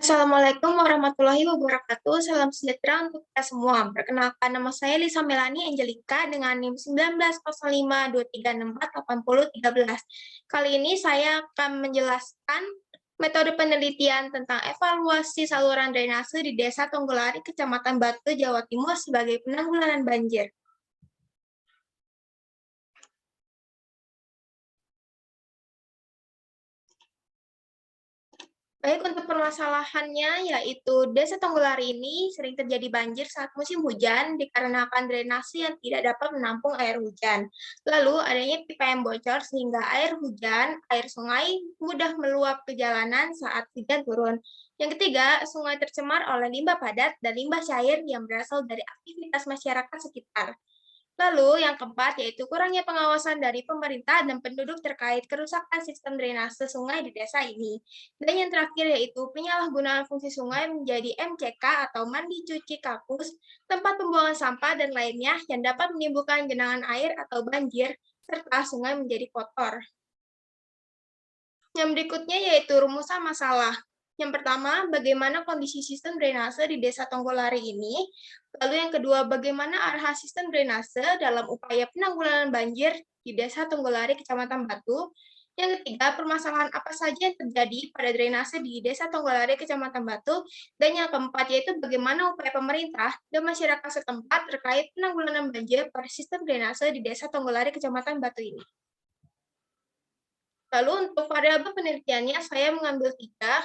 Assalamualaikum warahmatullahi wabarakatuh. Salam sejahtera untuk kita semua. Perkenalkan, nama saya Lisa Melani Angelika dengan NIM 190523648013. Kali ini saya akan menjelaskan metode penelitian tentang evaluasi saluran drainase di Desa Tonggolari, Kecamatan Batu, Jawa Timur sebagai penanggulangan banjir. Baik, untuk permasalahannya, yaitu Desa Tonggolari ini sering terjadi banjir saat musim hujan dikarenakan drainase yang tidak dapat menampung air hujan. Lalu, adanya pipa yang bocor sehingga air hujan, air sungai mudah meluap ke jalanan saat hujan turun. Yang ketiga, sungai tercemar oleh limbah padat dan limbah cair yang berasal dari aktivitas masyarakat sekitar. Lalu yang keempat yaitu kurangnya pengawasan dari pemerintah dan penduduk terkait kerusakan sistem drainase sungai di desa ini. Dan yang terakhir yaitu penyalahgunaan fungsi sungai menjadi MCK atau mandi cuci kakus, tempat pembuangan sampah dan lainnya yang dapat menimbulkan genangan air atau banjir, serta sungai menjadi kotor. Yang berikutnya yaitu rumusan masalah. Yang pertama, bagaimana kondisi sistem drainase di Desa Tonggolari ini. Lalu yang kedua, bagaimana arahan sistem drainase dalam upaya penanggulangan banjir di Desa Tonggolari, Kecamatan Batu. Yang ketiga, permasalahan apa saja yang terjadi pada drainase di Desa Tonggolari, Kecamatan Batu. Dan yang keempat, yaitu bagaimana upaya pemerintah dan masyarakat setempat terkait penanggulangan banjir pada sistem drainase di Desa Tonggolari, Kecamatan Batu ini. Lalu untuk variabel penelitiannya, saya mengambil tiga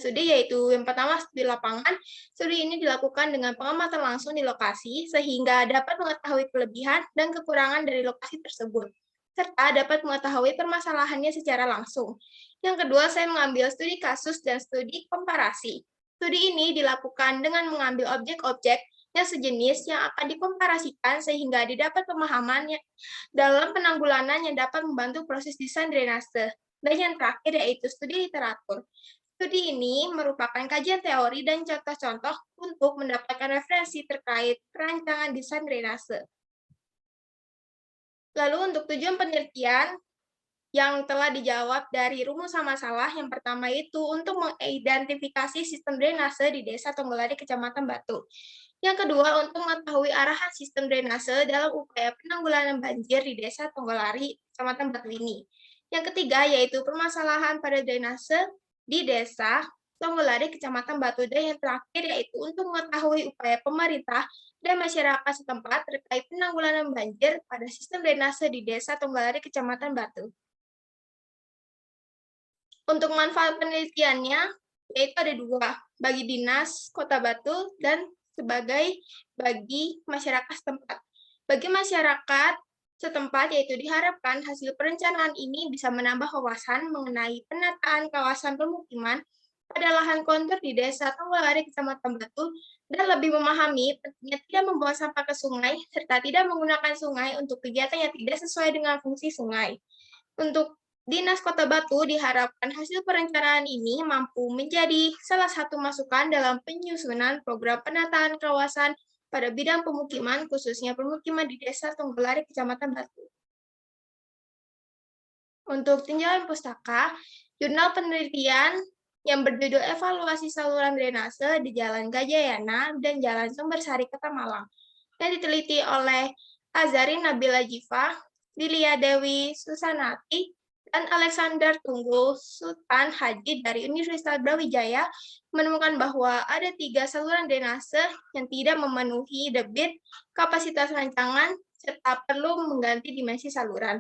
studi, yaitu yang pertama studi lapangan. Studi ini dilakukan dengan pengamatan langsung di lokasi, sehingga dapat mengetahui kelebihan dan kekurangan dari lokasi tersebut, serta dapat mengetahui permasalahannya secara langsung. Yang kedua, saya mengambil studi kasus dan studi komparasi. Studi ini dilakukan dengan mengambil objek-objek yang sejenis yang akan dikomparasikan sehingga didapat pemahaman dalam penanggulangan yang dapat membantu proses desain drainase. Dan yang terakhir yaitu studi literatur. Studi ini merupakan kajian teori dan contoh-contoh untuk mendapatkan referensi terkait perancangan desain drainase. Lalu untuk tujuan penelitian yang telah dijawab dari rumusan masalah, yang pertama itu untuk mengidentifikasi sistem drainase di Desa Tonggolari, Kecamatan Batu. Yang kedua, untuk mengetahui arahan sistem drainase dalam upaya penanggulangan banjir di Desa Tonggolari, Kecamatan Batu ini. Yang ketiga, yaitu permasalahan pada drainase di Desa Tonggolari, Kecamatan Batu. Dan yang terakhir, yaitu untuk mengetahui upaya pemerintah dan masyarakat setempat terkait penanggulangan banjir pada sistem drainase di Desa Tonggolari, Kecamatan Batu. Untuk manfaat penelitiannya, yaitu ada dua, bagi Dinas Kota Batu dan bagi masyarakat setempat. Bagi masyarakat setempat, yaitu diharapkan hasil perencanaan ini bisa menambah wawasan mengenai penataan kawasan pemukiman pada lahan kontur di Desa Tonggolari, Kecamatan Batu, dan lebih memahami pentingnya tidak membuang sampah ke sungai, serta tidak menggunakan sungai untuk kegiatan yang tidak sesuai dengan fungsi sungai. Untuk Dinas Kota Batu diharapkan hasil perencanaan ini mampu menjadi salah satu masukan dalam penyusunan program penataan kawasan pada bidang pemukiman, khususnya pemukiman di Desa Tonggolari, Kecamatan Batu. Untuk tinjauan pustaka, jurnal penelitian yang berjudul Evaluasi Saluran Drainase di Jalan Gajayana dan Jalan Sumbersari, Kota Malang, yang diteliti oleh Azarin Nabila Jifa, Dilia Dewi Susanati, dan Alexander Tunggul Sultan Haji dari Universitas Brawijaya menemukan bahwa ada 3 saluran drainase yang tidak memenuhi debit kapasitas rancangan serta perlu mengganti dimensi saluran.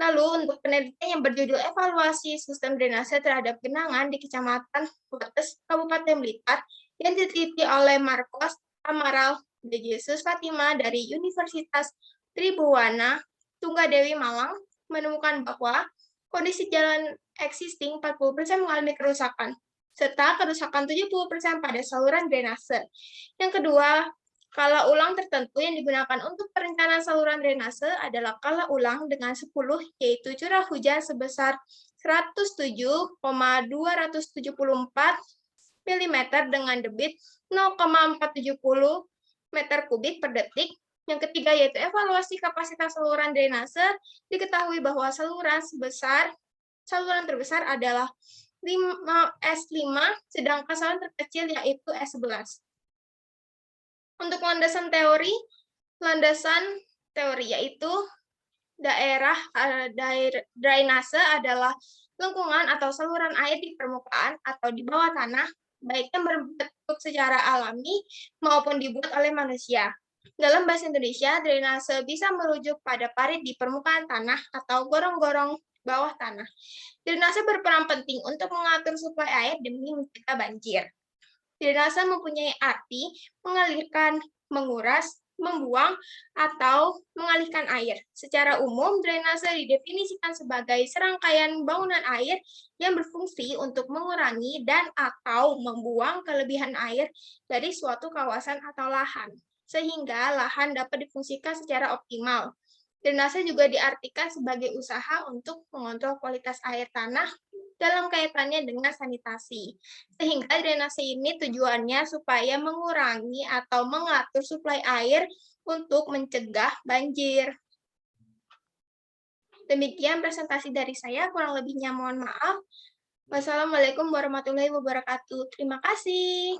Lalu untuk penelitian yang berjudul Evaluasi Sistem Drainase terhadap Genangan di Kecamatan Wates, Kabupaten Blitar, yang diteliti oleh Marcos Amaral de Jesus Fatima dari Universitas Tribhuwana Tunggadewi Malang menemukan bahwa kondisi jalan existing 40% mengalami kerusakan, serta kerusakan 70% pada saluran drainase. Yang kedua, kala ulang tertentu yang digunakan untuk perencanaan saluran drainase adalah kala ulang dengan 10, yaitu curah hujan sebesar 107,274 mm dengan debit 0,470 meter kubik per detik. Yang ketiga yaitu evaluasi kapasitas saluran drainase. Diketahui bahwa saluran terbesar adalah S5, sedangkan saluran terkecil yaitu S11. Untuk landasan teori yaitu drainase adalah lengkungan atau saluran air di permukaan atau di bawah tanah, baik yang berbentuk secara alami maupun dibuat oleh manusia. Dalam bahasa Indonesia, drainase bisa merujuk pada parit di permukaan tanah atau gorong-gorong bawah tanah. Drainase berperan penting untuk mengatur suplai air demi mencegah banjir. Drainase mempunyai arti mengalirkan, menguras, membuang, atau mengalihkan air. Secara umum, drainase didefinisikan sebagai serangkaian bangunan air yang berfungsi untuk mengurangi dan atau membuang kelebihan air dari suatu kawasan atau lahan, sehingga lahan dapat difungsikan secara optimal. Drainase juga diartikan sebagai usaha untuk mengontrol kualitas air tanah dalam kaitannya dengan sanitasi. Sehingga drainase ini tujuannya supaya mengurangi atau mengatur suplai air untuk mencegah banjir. Demikian presentasi dari saya, kurang lebihnya mohon maaf. Wassalamualaikum warahmatullahi wabarakatuh. Terima kasih.